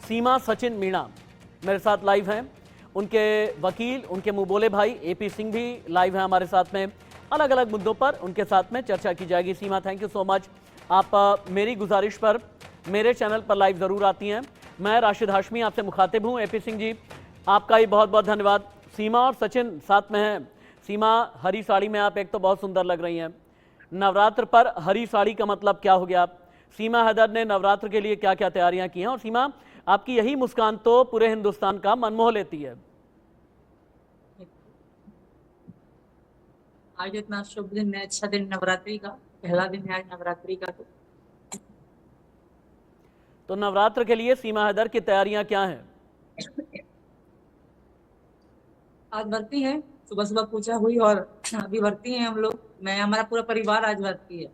सीमा सचिन मीणा मेरे साथ लाइव हैं, उनके वकील, उनके मुंह बोले भाई एपी सिंह भी लाइव हैं हमारे साथ में। अलग अलग मुद्दों पर उनके साथ में चर्चा की जाएगी। सीमा, थैंक यू सो मच। आप मेरी गुजारिश पर मेरे चैनल पर लाइव ज़रूर आती हैं। मैं राशिद हाशमी आपसे मुखातिब हूँ। एपी सिंह जी, आपका ही बहुत बहुत धन्यवाद। सीमा और सचिन साथ में हैं। सीमा, हरी साड़ी में आप एक तो बहुत सुंदर लग रही हैं। नवरात्र पर हरी साड़ी का मतलब क्या हो गया? सीमा हैदर ने नवरात्र के लिए क्या क्या तैयारियां की हैं? और सीमा, आपकी यही मुस्कान तो पूरे हिंदुस्तान का मन मोह लेती है। आज इतना शुभ दिन है, अच्छा दिन, नवरात्रि का पहला दिन है आज नवरात्रि का। तो नवरात्र के लिए सीमा हैदर की तैयारियां क्या हैं? आज व्रती है, सुबह सुबह पूजा हुई और अभी व्रती हैं हम लोग। हमारा पूरा परिवार आज व्रती है।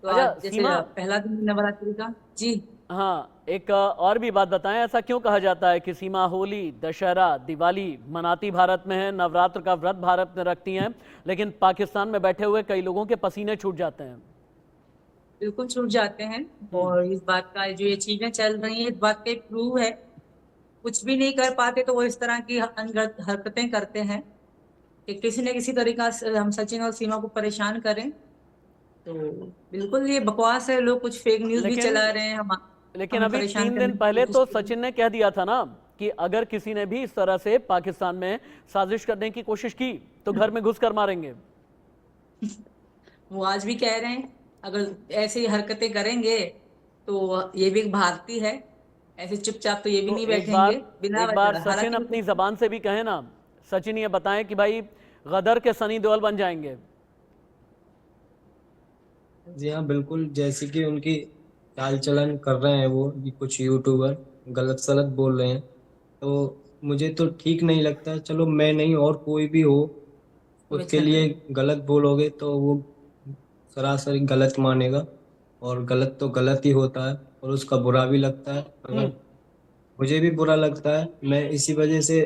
तो अच्छा आज जैसे सीमा, पहला दिन है नवरात्रि का जी। हाँ, एक और भी बात बताएं, ऐसा क्यों कहा जाता है कि सीमा होली, दशहरा, दिवाली मनाती भारत में है, नवरात्र का व्रत भारत में रखती हैं, लेकिन पाकिस्तान में बैठे हुए कई लोगों के पसीने छूट जाते हैं? बिल्कुल छूट जाते हैं। और इस बात का जो ये चीजें चल रही है, इस बात का एक प्रूव है। कुछ भी नहीं कर पाते तो वो इस तरह की अनगढ़ हरकतें करते हैं कि किसी न किसी तरीका से हम सचिन और सीमा को परेशान करें। तो बिल्कुल ये बकवास है, लोग कुछ फेक न्यूज भी लेकिन चला रहे हैं लेकिन हमें अभी परेशान 3 दिन करने की पहले कोशिश तो कर रहे सचिन ने कह दिया था ना कि अगर किसी ने भी इस तरह से पाकिस्तान में साजिश करने की कोशिश की तो घर में घुस कर मारेंगे। हैं। वो आज भी कह रहे हैं अगर ऐसी हरकतें करेंगे तो ये भी एक भारतीय है, ऐसे चुपचाप तो ये भी तो नहीं एक बार बैठेंगे बिना एक बार वजह। सचिन हालांकि अपनी जबान से भी कहे ना। सचिन ये बताएं कि भाई गदर के सनी देओल बन जाएंगे। जी हाँ, बिल्कुल। जैसे कि उनकी चाल चलन कर रहे हैं वो भी, कुछ यूट्यूबर गलत सलत बोल रहे हैं, तो मुझे तो ठीक नहीं लगता। चलो मैं नहीं और कोई भी हो, वो उसके अच्छा लिए गलत बोलोगे तो वो सरासर गलत मानेगा, और गलत तो गलत ही होता है और उसका बुरा भी लगता है। अगर मुझे भी बुरा लगता है, मैं इसी वजह से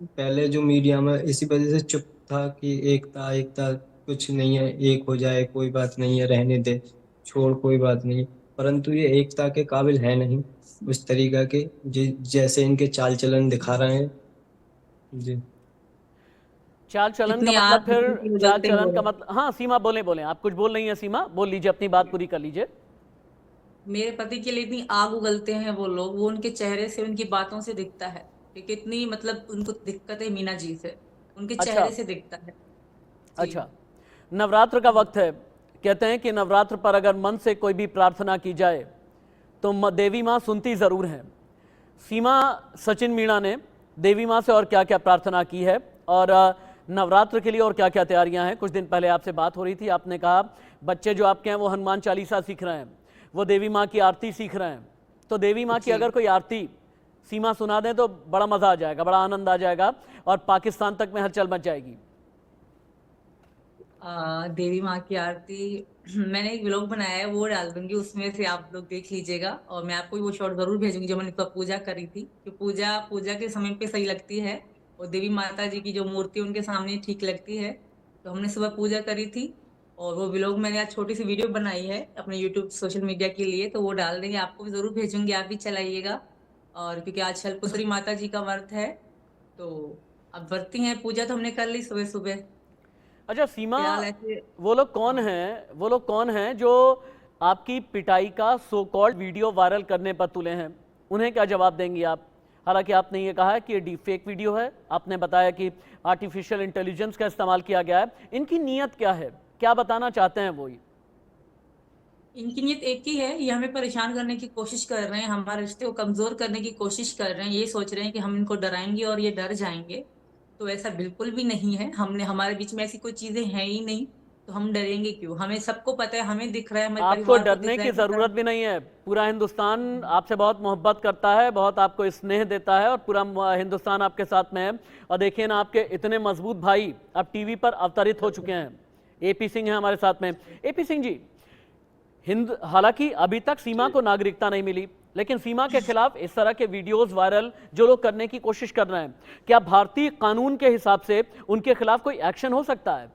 पहले जो मीडिया में इसी वजह से चुप था कि एकता एकता कुछ नहीं है, एक हो जाए, कोई बात नहीं है, रहने दे, छोड़, कोई बात नहीं। परंतु ये एकता के काबिल है नहीं उस तरीका के जैसे इनके चाल चलन दिखा रहे हैं। जी। चाल चलन का इतनी मतलब, आग फिर निकली कि वो चाल जलते ही चलन हो का रहे हैं। मतलब, हाँ सीमा बोले बोले, आप कुछ बोल रही हैं। सीमा बोल लीजिए, अपनी बात पूरी कर लीजिए। मेरे पति के लिए इतनी आग उगलते हैं वो लोग, वो उनके चेहरे से उनकी बातों से दिखता है कि कितनी मतलब उनको दिक्कत है मीना जी से, उनके अच्छा चेहरे से दिखता है जी। अच्छा, नवरात्र का वक्त है। कहते हैं कि नवरात्र पर अगर मन से कोई भी प्रार्थना की जाए तो देवी माँ सुनती ज़रूर हैं। सीमा सचिन मीणा ने देवी माँ से और क्या क्या प्रार्थना की है, और नवरात्र के लिए और क्या क्या तैयारियां हैं? कुछ दिन पहले आपसे बात हो रही थी, आपने कहा बच्चे जो आपके हैं वो हनुमान चालीसा सीख रहे हैं, वो देवी माँ की आरती सीख रहे हैं। तो देवी माँ की जी अगर कोई आरती सीमा सुना दें तो बड़ा मज़ा आ जाएगा, बड़ा आनंद आ जाएगा और पाकिस्तान तक में हलचल मच जाएगी। देवी माँ की आरती मैंने एक व्लॉग बनाया है, वो डाल दूंगी, उसमें से आप लोग देख लीजिएगा। और मैं आपको वो शॉर्ट जरूर भेजूंगी जो मैंने पूजा करी थी, कि पूजा पूजा के समय पे सही लगती है और देवी माता जी की जो मूर्ति उनके सामने ठीक लगती है। तो हमने सुबह पूजा करी थी और वो व्लॉग मैंने आज छोटी सी वीडियो बनाई है अपने यूट्यूब सोशल मीडिया के लिए, तो वो डाल देंगे, आपको भी जरूर भेजूंगी, आप भी चलाइएगा। और क्योंकि आज शैलपुत्री माता जी का व्रत है, तो अब व्रती हैं, पूजा तो हमने कर ली सुबह सुबह। अच्छा सीमा, फिलहाल ऐसे वो लोग कौन हाँ। हैं, वो लोग कौन हैं जो आपकी पिटाई का सो कॉल्ड वीडियो वायरल करने पर तुले हैं? उन्हें क्या जवाब देंगी आप? हालांकि आपने ये कहा है कि ये डीप फेक वीडियो है, आपने बताया कि आर्टिफिशियल इंटेलिजेंस का इस्तेमाल किया गया है। इनकी नीयत क्या है, क्या बताना चाहते हैं वो? इनकी नीयत एक ही है, ये हमें परेशान करने की कोशिश कर रहे हैं, हमारे रिश्ते को कमजोर करने की कोशिश कर रहे हैं। ये सोच रहे हैं कि हम इनको डराएंगे और ये डर जाएंगे। तो ऐसा बिल्कुल भी नहीं है, हमने हमारे बीच में ऐसी कोई चीजें हैं ही नहीं। तो हम डरेंगे क्यों? हमें सबको पता है, हमें दिख रहा है, हमारे आपको परिवार को डरने दिख रहा की है किस ज़रूरत भी तरह। नहीं है। पूरा हिंदुस्तान आपसे बहुत मोहब्बत करता है, बहुत आपको स्नेह देता है और पूरा हिंदुस्तान आपके साथ में है। और देखिए ना, आपके इतने मजबूत भाई अब टीवी पर अवतरित हो चुके हैं। एपी सिंह हैं हमारे साथ में। एपी सिंह जी, हालांकि अभी तक सीमा को नागरिकता नहीं मिली, लेकिन सीमा के खिलाफ इस तरह के वीडियोस वायरल जो लोग करने की कोशिश कर रहे हैं, क्या भारतीय कानून के हिसाब से उनके खिलाफ कोई एक्शन हो सकता है?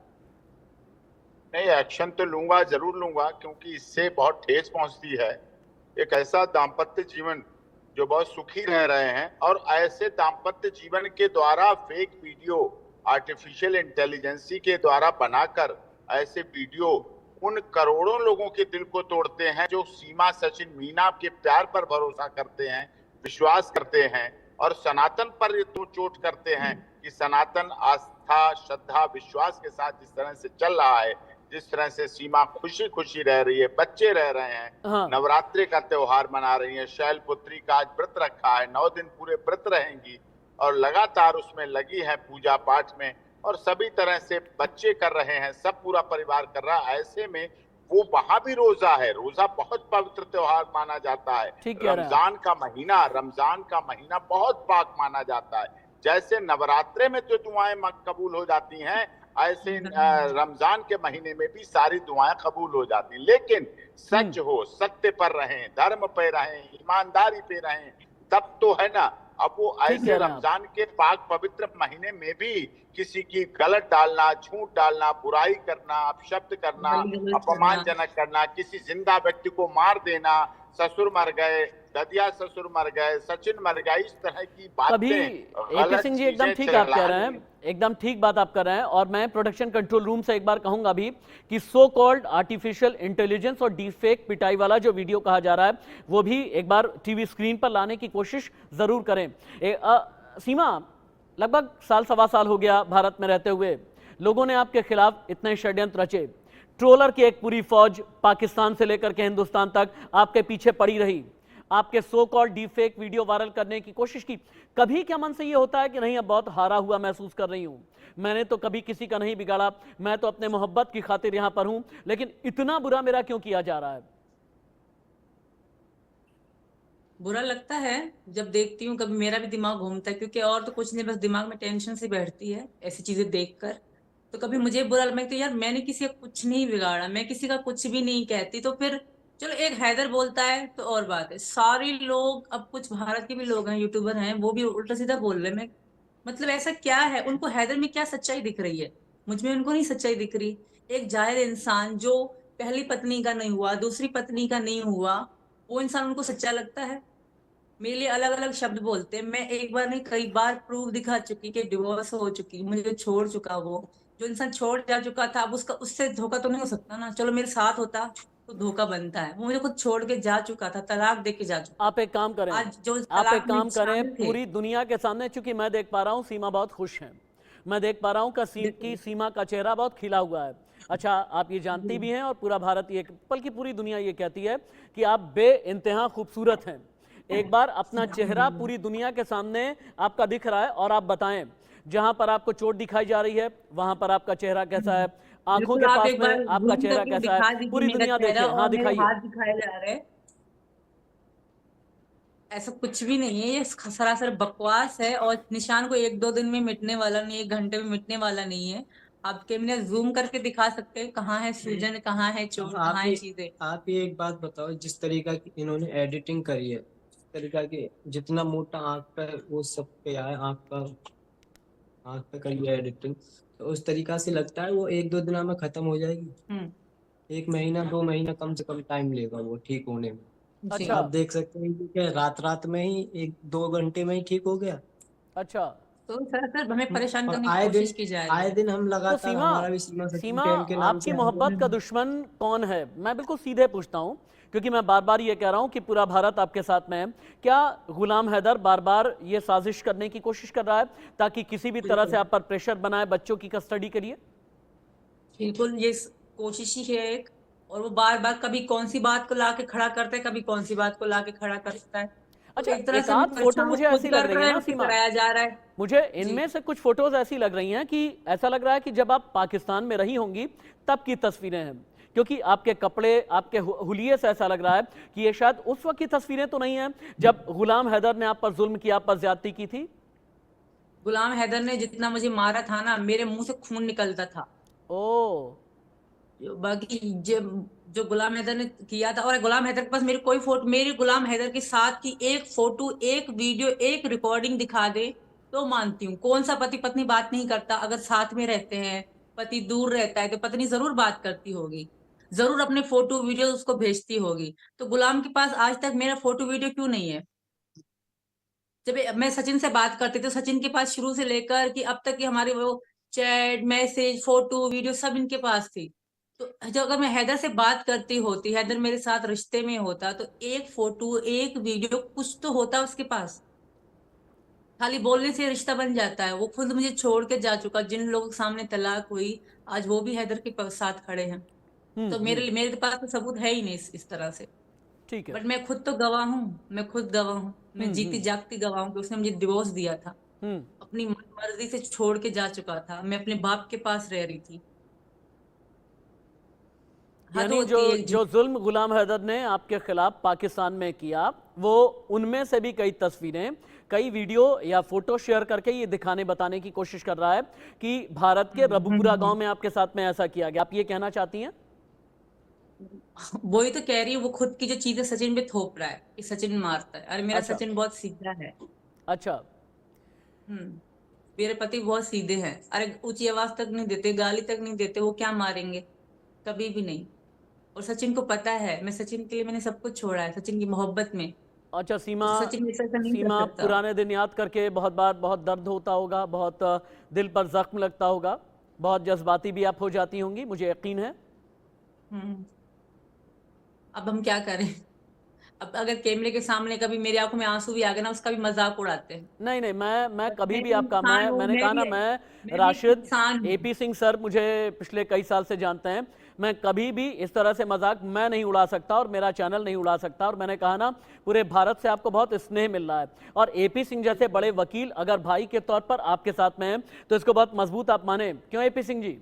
नहीं, एक्शन तो जरूर लूंगा, क्योंकि इससे बहुत ठेस पहुंचती है। एक ऐसा दाम्पत्य जीवन जो बहुत सुखी रह रहे हैं, और ऐसे दाम्पत्य जीवन के द्वारा फेक वीडियो आर्टिफिशियल इंटेलिजेंसी के द्वारा बनाकर ऐसे वीडियो उन करोड़ों लोगों के दिल को तोड़ते हैं जो सीमा, सचिन, मीना के प्यार पर भरोसा करते हैं, विश्वास करते हैं, और सनातन पर ये तो चोट करते हैं कि सनातन आस्था, श्रद्धा, विश्वास के साथ जिस तरह से चल रहा है, जिस तरह से सीमा खुशी खुशी रह रही है, बच्चे रह रहे हैं, हाँ। नवरात्रि का त्योहार मना रही है, शैलपुत्री का आज व्रत रखा है, 9 दिन पूरे व्रत रहेंगी और लगातार उसमें लगी है पूजा पाठ में, और सभी तरह से बच्चे कर रहे हैं, सब पूरा परिवार कर रहा है। ऐसे में वो वहां भी रोजा है, रोजा बहुत पवित्र त्योहार माना जाता है। ठीक कह रहे हैं। रमजान का महीना बहुत पाक माना जाता है। जैसे नवरात्रे में जो दुआएं कबूल हो जाती हैं, ऐसे रमजान के महीने में भी सारी दुआएं कबूल हो जाती हैं। लेकिन सच हो, सत्य पर रहें, धर्म पे रहें, ईमानदारी पे रहें, तब तो है ना। अब वो ठीक ऐसे कह रहे हैं आप। रमजान के पाक पवित्र महीने में भी किसी की गलत डालना, झूठ डालना, बुराई करना, अपशब्द करना, गली-गलोच अपमानजनक करना, किसी जिंदा व्यक्ति को मार देना, ससुर मर गए, ददिया ससुर मर गए, सचिन मर गया, इस तरह की कभी बातें, एपी सिंह जी एकदम ठीक आप कह रहे हैं, एकदम ठीक बात आप कर रहे हैं। और मैं प्रोडक्शन कंट्रोल रूम से एक बार कहूंगा भी कि सो कॉल्ड आर्टिफिशियल इंटेलिजेंस और डीफेक पिटाई वाला जो वीडियो कहा जा रहा है, वो भी एक बार टीवी स्क्रीन पर लाने की कोशिश जरूर करें। सीमा, लगभग साल सवा साल हो गया भारत में रहते हुए, लोगों ने आपके खिलाफ इतने षड्यंत्र रचे, ट्रोलर की एक पूरी फौज पाकिस्तान से लेकर के हिंदुस्तान तक आपके पीछे पड़ी रही, आपके so called deepfake video viral करने की कोशिश की। कभी क्या मन से ये होता है कि नहीं, अब बहुत हारा हुआ महसूस कर रही हूं, मैंने तो कभी किसी का नहीं बिगाड़ा, मैं तो अपने मोहब्बत की खातिर यहां पर हूं, लेकिन इतना बुरा मेरा क्यों किया जा रहा है? बुरा लगता है जब देखती हूँ, कभी मेरा भी दिमाग घूमता है, क्योंकि और तो कुछ नहीं, बस दिमाग में टेंशन सी बैठती है ऐसी चीजें देखकर। तो कभी मुझे बुरा लगता है तो यार मैंने किसी का कुछ नहीं बिगाड़ा, मैं किसी का कुछ भी नहीं कहती। तो फिर चलो एक हैदर बोलता है तो और बात है, सारे लोग, अब कुछ भारत के भी लोग हैं, यूट्यूबर हैं, वो भी उल्टा सीधा बोल रहे हैं। मैं मतलब ऐसा क्या है, उनको हैदर में क्या सच्चाई दिख रही है? मुझ में उनको नहीं सच्चाई दिख रही। एक जाहिर इंसान जो पहली पत्नी का नहीं हुआ, दूसरी पत्नी का नहीं हुआ, वो इंसान उनको सच्चा लगता है? मेरे लिए अलग अलग शब्द बोलते हैं। मैं एक बार नहीं कई बार प्रूफ दिखा चुकी कि डिवोर्स हो चुकी, मुझे छोड़ चुका। वो जो इंसान छोड़ जा चुका था, अब उसका उससे धोखा तो नहीं हो सकता ना। चलो मेरे साथ होता तो धोखा बनता है, वो मुझे खुद छोड़ के जा चुका था, तलाक दे के जा चुका। आप एक काम करें, आज जो आप एक तलाक में काम करें, शामिल थे, पूरी दुनिया के सामने, चूंकि मैं देख पा रहा हूं सीमा बहुत खुश हैं, मैं देख पा रहा हूं कि सीमा का चेहरा बहुत खिला हुआ है। अच्छा, आप ये जानती भी हैं और पूरा भारत ये, बल्कि पूरी दुनिया ये कहती है कि आप बेइंतहा खूबसूरत हैं। एक बार अपना चेहरा पूरी दुनिया के सामने आपका दिख रहा है और आप बताएं, जहां पर आपको चोट दिखाई जा रही है वहां पर आपका चेहरा कैसा है, आंखों के बिल्कुल। आप पास एक बार में आपका घूम चेहरा करके कैसा दिखा है, दीजिए पूरी मेरा दुनिया चेहरा, देखिए। हाँ, और मेरे दिखाइए। हाथ दिखाए जा रहे हैं। ऐसा कुछ भी नहीं है, ये सरासर बकवास है, और निशान को एक दो दिन में मिटने वाला नहीं है, एक घंटे में मिटने वाला नहीं है। आप कैमरा जूम करके दिखा सकते हैं कहाँ है सूजन, कहाँ है चोट, कहाँ है चीजें। आप ये एक बात बताओ, जिस तरीका की इन्होंने एडिटिंग करी है, जिस तरीका की, जितना मोटा आंख पे वो सब पे आए, आंख पे करी है एडिटिंग, तो उस तरीका से लगता है वो एक दो दिन में खत्म हो जाएगी। हम्म। 1 महीना 2 महीना कम से कम टाइम लेगा वो ठीक होने में। जी। अच्छा। आप देख सकते हैं कि क्या रात में ही 1-2 घंटे में ही ठीक हो गया। अच्छा, तो सरासर हमें परेशान और करने की कोशिश की जा रही आए है। दिन हम तो लगातार, सीमा, हमारा भी सीमा सचिन सीमा, 10 के नाम आपकी से मोहब्बत का दुश्मन कौन है? मैं बिल्कुल सीधे पूछता हूं, क्योंकि मैं बार बार ये कह रहा हूं कि पूरा भारत आपके साथ में है। क्या गुलाम हैदर बार बार ये साजिश करने की कोशिश कर रहा है ताकि किसी भी तरह से आप पर प्रेशर बनाए बच्चों की कस्टडी के लिए? बिल्कुल, ये कोशिश ही है एक। और वो बार बार कभी कौन सी बात को लाके खड़ा करता है, कभी कौन सी बात को लाके खड़ा करता है। तो अच्छा, एक तरह एक से हमें आध फोटो परेशान वो मुझे खुद ऐसी लग कर रही रहा है है, ना उसे सीमा, कराया जा रहा है। मुझे जी। इनमें से कुछ फोटोज ऐसी लग रही हैं कि ऐसा लग रहा है कि जब आप पाकिस्तान में रही होंगी तब की तस्वीरें हैं, क्योंकि आपके कपड़े, आपके हुलिये से ऐसा लग रहा है कि ये शायद उस वक्त की तस्वीरें तो नहीं हैं जब गुलाम हैदर ने आप पर जुल्म किया, आप पर ज्यादती की थी। गुलाम हैदर ने जितना मुझे मारा था ना, मेरे मुंह से खून निकलता था। ओ, बाकी जो गुलाम हैदर ने किया था, और गुलाम हैदर के पास मेरी कोई फोटो, मेरी गुलाम हैदर के साथ की एक फोटो, एक वीडियो, एक रिकॉर्डिंग दिखा दे तो मानती हूँ। कौन सा पति पत्नी बात नहीं करता? अगर साथ में रहते हैं, पति दूर रहता है, तो पत्नी जरूर बात करती होगी, जरूर अपने फोटो वीडियो उसको भेजती होगी। तो गुलाम के पास आज तक मेरा फोटो वीडियो क्यों नहीं है? जब मैं सचिन से बात करती थी तो सचिन के पास शुरू से लेकर कि अब तक की हमारी वो चैट, मैसेज, फोटो, वीडियो सब इनके पास थी। तो जब अगर मैं हैदर से बात करती होती, हैदर मेरे साथ रिश्ते में होता, तो एक फोटो, एक वीडियो, कुछ तो होता उसके पास। खाली बोलने से रिश्ता बन जाता है। वो खुद मुझे छोड़ के जा चुका। जिन लोगों के सामने तलाक हुई, आज वो भी हैदर के साथ खड़े हैं। तो मेरे मेरे पास तो सबूत है ही नहीं इस तरह से। ठीक है। बट मैं खुद तो गवाह हूँ, मैं खुद गवाह हूँ, मैं जीती जागती गवाह हूँ कि उसने मुझे डिवोर्स दिया था। अपनी मर्जी से छोड़ के जा चुका था। मैं अपने बाप के पास रह रही थी। हद यानी जो होती है एक जो जुल्म गुलाम हैदर ने आपके खिलाफ पाकिस्तान में किया, वो उनमें से भी कई तस्वीरें, कई वीडियो या फोटो शेयर करके ये दिखाने बताने की कोशिश कर रहा है कि भारत के रबुपुरा गांव में आपके साथ में ऐसा किया गया। आप ये कहना चाहती हैं? वही तो कह रही हूँ। वो खुद की जो चीजें सचिन पे थोप रहा है कि सचिन मारता है। अरे मेरा अच्छा। सचिन बहुत सीधा है। अच्छा। मेरे पति बहुत सीधे हैं। अरे ऊंची आवाज तक नहीं देते, गाली तक नहीं देते। वो क्या मारेंगे? कभी भी नहीं। और सचिन को पता है, मैं सचिन के लिए मैंने सब कुछ छोड़ा है, सचिन की मोहब्बत में। अच्छा सीमा, तो सचिन ऐसा नहीं कर सीमा सकता। पुराने दिन याद करके बहुत बार बहुत दर्द होता होगा, बहुत दिल पर जख्म लगता होगा, बहुत जज्बाती भी आप हो जाती होंगी, मुझे यकीन है। हम्म अब हम क्या करें? अब अगर कैमरे के सामने कभी मेरी आंखों में आंसू भी आ गए ना, उसका भी मजाक उड़ाते हैं। नहीं नहीं, मैं बट कभी मैं भी भी आपका, इंसान हूँ, मैंने कहा ना, मैं भी एक राशिद, इंसान हूँ। एपी सिंह सर मुझे पिछले कई साल से जानते हैं। मैं कभी भी इस तरह से मजाक मैं नहीं उड़ा सकता और मेरा चैनल नहीं उड़ा सकता। और मैंने कहा ना, पूरे भारत से आपको बहुत स्नेह मिल रहा है। और एपी सिंह जैसे बड़े वकील अगर भाई के तौर पर आपके साथ में हैं तो इसको बहुत मजबूत आप माने। क्यों एपी सिंह जी?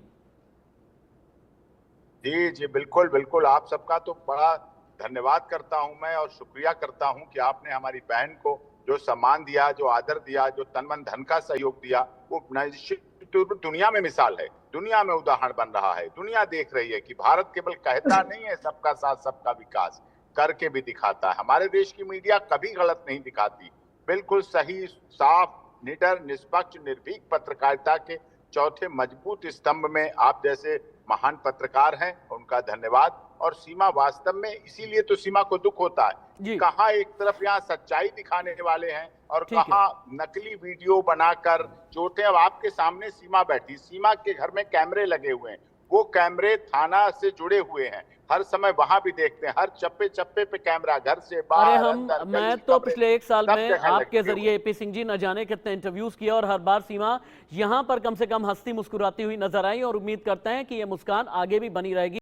जी जी, बिल्कुल बिल्कुल। आप सबका तो बड़ा धन्यवाद करता हूं मैं, और शुक्रिया करता हूं कि आपने हमारी बहन को जो सम्मान दिया, जो आदर दिया, जो तन मन धन का सहयोग दिया, वो निश्चित रूप दुनिया में मिसाल है, दुनिया में उदाहरण बन रहा है। दुनिया देख रही है कि भारत केवल कहता नहीं है सबका साथ सबका विकास, करके भी दिखाता है। हमारे देश की मीडिया कभी गलत नहीं दिखाती, बिल्कुल सही, साफ, निडर, निष्पक्ष, निर्भीक पत्रकारिता के चौथे मजबूत स्तंभ में आप जैसे महान पत्रकार हैं, उनका धन्यवाद। और सीमा वास्तव में, इसीलिए तो सीमा को दुख होता है जी। कहाँ एक तरफ यहाँ सच्चाई दिखाने वाले हैं और ठीक है। कहाँ नकली वीडियो बनाकर चोटें। अब आपके सामने सीमा बैठी, सीमा के घर में कैमरे लगे हुए हैं, वो कैमरे थाना से जुड़े हुए हैं, हर समय वहां भी देखते हैं, हर चप्पे चप्पे पे कैमरा, घर से अरे बाहर, हम, अंदर, मैं गली, तो कमरे, पिछले एक साल सब में जगह आपके लगे हुए जरिए हैं। एपी सिंह जी न जाने कितने इंटरव्यूज किए और हर बार सीमा यहां पर कम से कम हंसती मुस्कुराती हुई नजर आई। और उम्मीद करते हैं कि ये मुस्कान आगे भी बनी रहेगी।